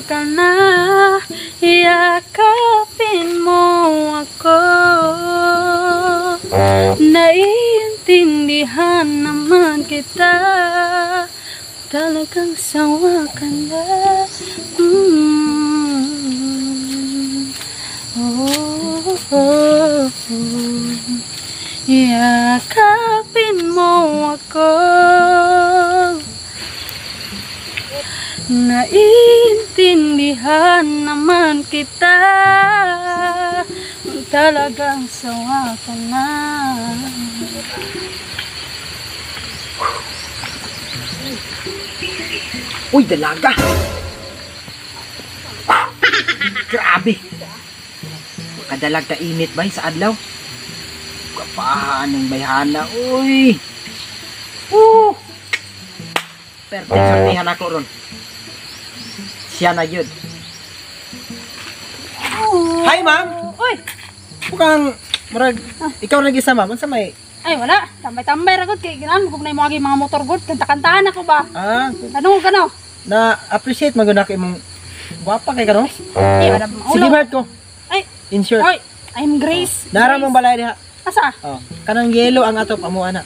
ka na, yakapin mo ako. Naiintindihan naman kita, talagang sawa ka na. Yakapin mo ako. Naiintindihan naman kita, talagang sawa ka na. Uy, dalaga! Grabe! Makadalag na init ba sa adlaw? Kapahan ng bayhana, uy! Perfect sortihan ako ron. Siya na yun. Hi, ma'am! Uy! Bukang, marag, ikaw nag-isa, ma'am. Ano sa may? Ay, wala. Tambay-tambay ragod. Kaya ginan, kung na yung mga motor good, kanta-kantahan ako ba? Ah, Kano? na-appreciate maguna kay mong guwapa kay kano? Ay, wala. Sige, Bart ko. Ay, In short. oy, I'm Grace. Nara mong balay diha. Asa? Oh, kanang yellow ang atop amo ana.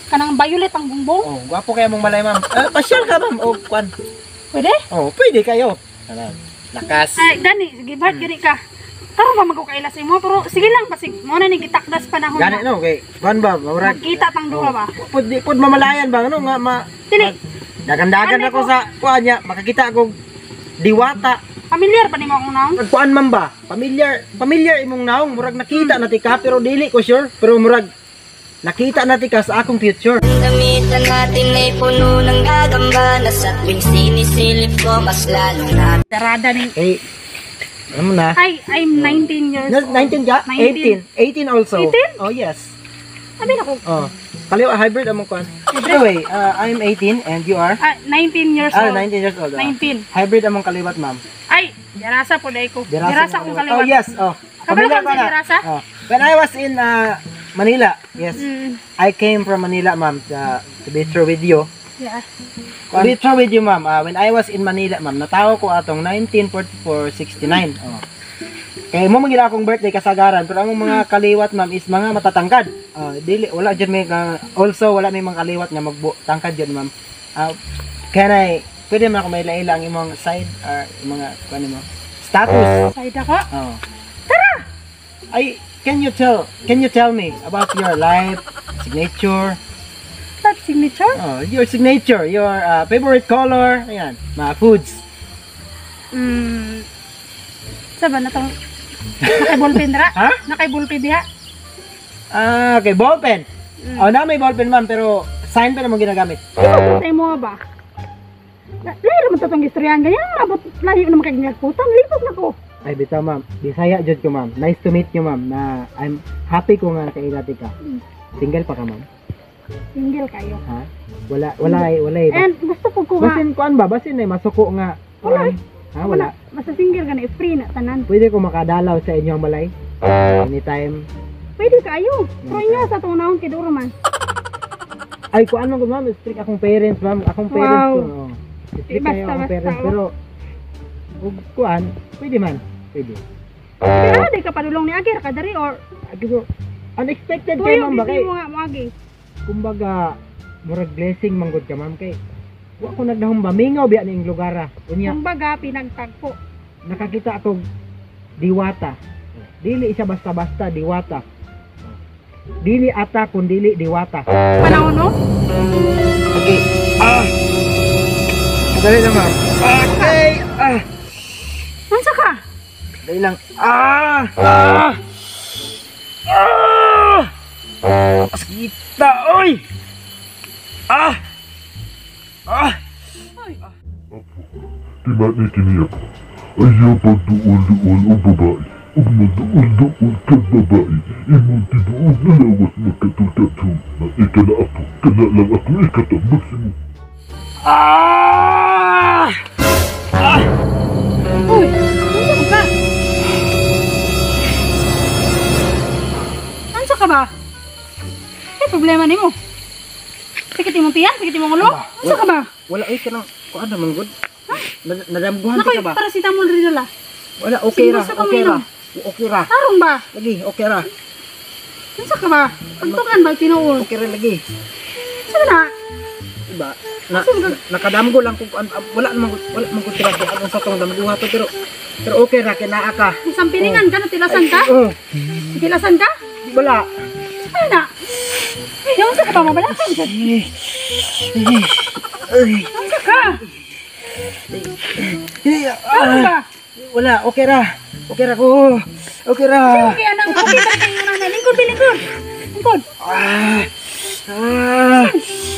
Kanang violet ang bumbong? Oh, guwapo kay mong balay, ma'am. Pasyal ka, ma'am. Oh, kwan. Pwede? Oh, pwede kayo. Ano? Lakas. Ay, gani. Sige, Bart, gani ka. Karon ba magkukailas mo? Pero sige lang, pasig. Muna ni gitakdas panahon Gani no, kay kwan ba, murag. Magkita tang duha ba? Pud mamalayan ba ano nga Dili. dagan-dagan Ano ako ko? sa kuan niya, makakita ako diwata. Familiar pa ni mo akong naong? Kuan man ba? Familiar imong naong, murag nakita na tika pero dili ko sure, pero murag nakita na tika sa akong future. Damitan natin ay puno ng gagamba na sa tuwing sinisilip ko mas lalo na Darada ni. Eh, ano mo na? Ay, I'm 19 years old. 19 ka? 19. 18 also. 18? Oh, yes. Sabi na ko. Oh. Kaliwa hybrid among kuan. Anyway, I'm 18 and you are? 19 years old. 19 years old. 19. Hybrid among kaliwat, ma'am. Ay, dirasa po dahil ko. Dirasa kong kaliwat. Oh, yes. Oh. Kabalo Familiar ka ka sa na? dirasa? Oh. When I was in Manila, yes. I came from Manila, ma'am, to be true with you. Yeah. To be true with you, ma'am. When I was in Manila, ma'am, natawo ko atong 1944-69. Oh. Kaya mo mangira akong birthday kasagaran, pero ang mga kaliwat, ma'am, is mga matatangkad. Dili wala jud may also wala may mga kaliwat nga magtangkad jud, ma'am. Pwede man ako may laila ang imong side or mga kuan mo status. Side ako? Oh. Tara. Ay, can you tell me about your life signature? Type signature? Oh, your signature, your favorite color, ayan, mga foods. Saba na tong nakay-ballpen dira? Ha? Nakay-ballpen diha? Okay, ballpen. Oh, na may ballpen, ma'am, pero sign pa naman ginagamit. Sa imo ba? Lahi naman to tong istoryahan. Ganyan nabot lahi naman kay ginagputan. Lipot na ko. Ay, bitaw, ma'am. Bisaya jud ko, ma'am. Nice to meet you, ma'am. Na I'm happy ko nga nakailati ka. Single pa ka, ma'am? Single kayo. Ha? Wala. And gusto ko nga. Basin kuan ba? Basin ay masuko nga. Wala. Ha, wala. Basta single ka na, free na tanan. Pwede ko makadalaw sa inyong balay? Anytime. Pwede kayo. Pero nga sa tunawon kay Duro man. Ay, kuan man ko, ma'am. Strict akong parents, ma'am. Akong parents Wow. ko. Oh. Strict kayo akong Basta, parents. basta, Pero, ug kuan, pwede man. Pwede. Pero di ka padulong ni Agir kadari or Gusto, unexpected kayo, tuyo ma'am. Ba kay, mo nga mo agi. kumbaga, murag blessing manggod ka, ma'am. Kay, wa ko nagdahong ba? Mingaw biya ning lugar. Unya, Kumbaga pinagtagpo. nakakita ako diwata. Dili siya basta-basta diwata. Dili ata kun dili diwata. Panahon no? Okay. Dali lang, ma'am. Okay. Unsa ka? Dali lang. Kita, oy. Tiba ni kini ako. Ayaw pagduol-duol o babae. O magduol-duol ka babae. Imong tibuod na lawas magkatutatu. Na ikala ako, kana lang ako ikatabag sa mo. Uy, unsa ka? Unsa ka ba? Ay problema nimo. Sakit imong tiyan, sakit imong ulo. Unsa ka ba? Wala ay kanang kuan naman gud. Nadamguhan Nakoy, ka ba? paracetamol rin nila. Wala, okay ra, Sige, gusto kong okay ra. inom. Okay ra. Tarong ba? Lagi, okay ra. Unsa ka ba? Pagtukan ba tinuod? Okay ra lagi. Sige na. Diba? Nakadamgo lang kung wala namang ko sila kung anong sa tong damguha to pero okay ra kay naa ka. Isang pilingan ka, natilasan ka? Oo. Natilasan ka? Wala. Ay na. Ay, unsa ka ba mabalakan dyan? Unsa ka? Tarong ba? Wala, okay ra. Okay ra ko. Okay ra. Okay, anang okay ba kayo na? Lingkod, lingkod. Lingkod.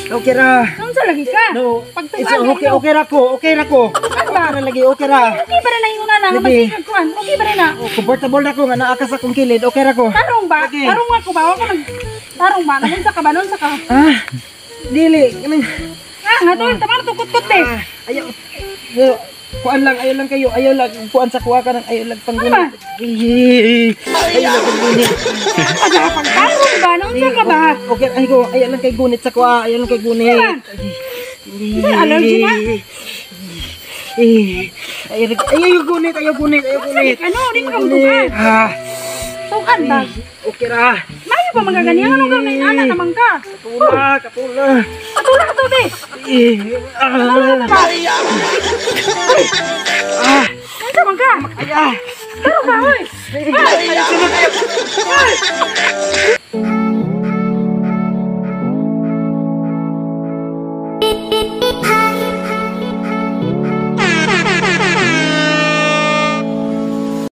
Okay ra. Unsa lagi ka? No. Pagtukan It's ka, okay, ino. okay ra ko. Okay ra ko. Ano ba? Okay ra lagi, okay ra. Okay ba rin na yung una na? Lagi. Masigag kuhan. Okay ba rin na? Oh, comfortable na ko nga naa ka sa kong kilid. Okay ra ko. Tarong ba? Lagi. Tarong ako ba? Ako nag... Tarong ba? Nangunsa ka ba? Nunsa ka? Dili. Kanang Nga to, tamang tukot-kot eh. ayaw. Kuan lang, ayaw lang kayo. Ayaw lang kuan sa kuha ka ng ayaw lang panggunit. Ano Ayaw lang panggunit. Pagtarong ba? Nunsa ka ba? Okay, ayaw lang kay gunit sa kuha. Ayaw lang kay gunit. Hindi, allergy na. Ayaw gunit, ayaw gunit, ayaw gunit. Ano? Di mo kang tukan. Tukan ba? Okay ra. Mayo pa mga ganyan. Ano ka? May nana naman ka. Kapula, kapula. Atula ka to, be. Ano ba? Nunsa man ka? Ay, Tarong ba, hoy?